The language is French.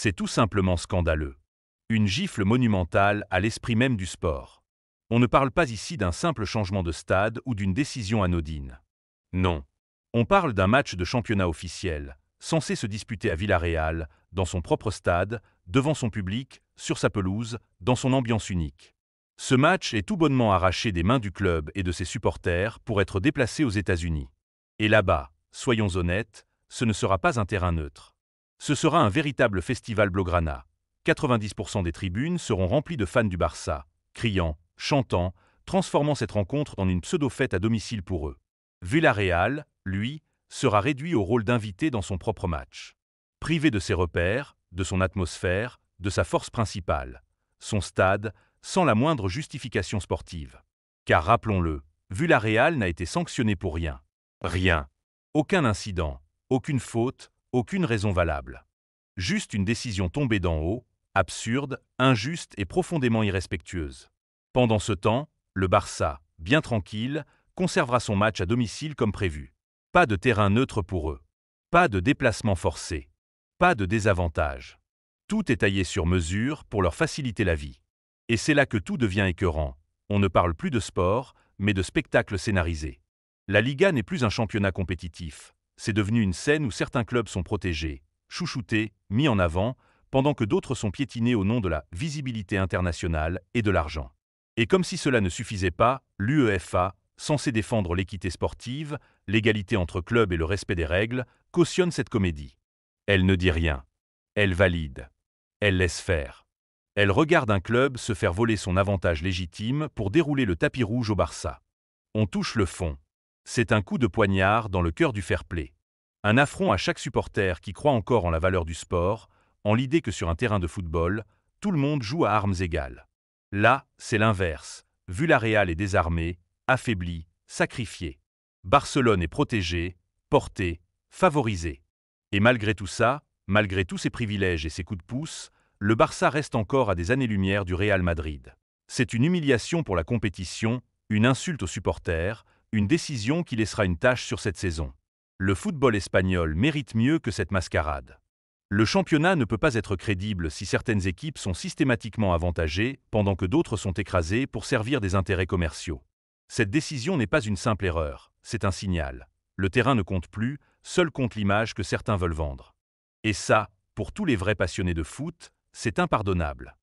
C'est tout simplement scandaleux. Une gifle monumentale à l'esprit même du sport. On ne parle pas ici d'un simple changement de stade ou d'une décision anodine. Non. On parle d'un match de championnat officiel, censé se disputer à Villarreal, dans son propre stade, devant son public, sur sa pelouse, dans son ambiance unique. Ce match est tout bonnement arraché des mains du club et de ses supporters pour être déplacé aux États-Unis. Et là-bas, soyons honnêtes, ce ne sera pas un terrain neutre. Ce sera un véritable festival Blaugrana. 90% des tribunes seront remplies de fans du Barça, criant, chantant, transformant cette rencontre en une pseudo-fête à domicile pour eux. Villarreal, lui, sera réduit au rôle d'invité dans son propre match. Privé de ses repères, de son atmosphère, de sa force principale, son stade, sans la moindre justification sportive. Car rappelons-le, Villarreal n'a été sanctionné pour rien. Rien. Aucun incident, aucune faute, aucune raison valable. Juste une décision tombée d'en haut, absurde, injuste et profondément irrespectueuse. Pendant ce temps, le Barça, bien tranquille, conservera son match à domicile comme prévu. Pas de terrain neutre pour eux. Pas de déplacement forcé. Pas de désavantage. Tout est taillé sur mesure pour leur faciliter la vie. Et c'est là que tout devient écœurant. On ne parle plus de sport, mais de spectacle scénarisé. La Liga n'est plus un championnat compétitif. C'est devenu une scène où certains clubs sont protégés, chouchoutés, mis en avant, pendant que d'autres sont piétinés au nom de la visibilité internationale et de l'argent. Et comme si cela ne suffisait pas, l'UEFA, censée défendre l'équité sportive, l'égalité entre clubs et le respect des règles, cautionne cette comédie. Elle ne dit rien. Elle valide. Elle laisse faire. Elle regarde un club se faire voler son avantage légitime pour dérouler le tapis rouge au Barça. On touche le fond. C'est un coup de poignard dans le cœur du fair-play. Un affront à chaque supporter qui croit encore en la valeur du sport, en l'idée que sur un terrain de football, tout le monde joue à armes égales. Là, c'est l'inverse. Villarreal est désarmé, affaibli, sacrifié. Barcelone est protégé, porté, favorisé. Et malgré tout ça, malgré tous ses privilèges et ses coups de pouce, le Barça reste encore à des années-lumière du Real Madrid. C'est une humiliation pour la compétition, une insulte aux supporters, une décision qui laissera une tache sur cette saison. Le football espagnol mérite mieux que cette mascarade. Le championnat ne peut pas être crédible si certaines équipes sont systématiquement avantagées pendant que d'autres sont écrasées pour servir des intérêts commerciaux. Cette décision n'est pas une simple erreur, c'est un signal. Le terrain ne compte plus, seul compte l'image que certains veulent vendre. Et ça, pour tous les vrais passionnés de foot, c'est impardonnable.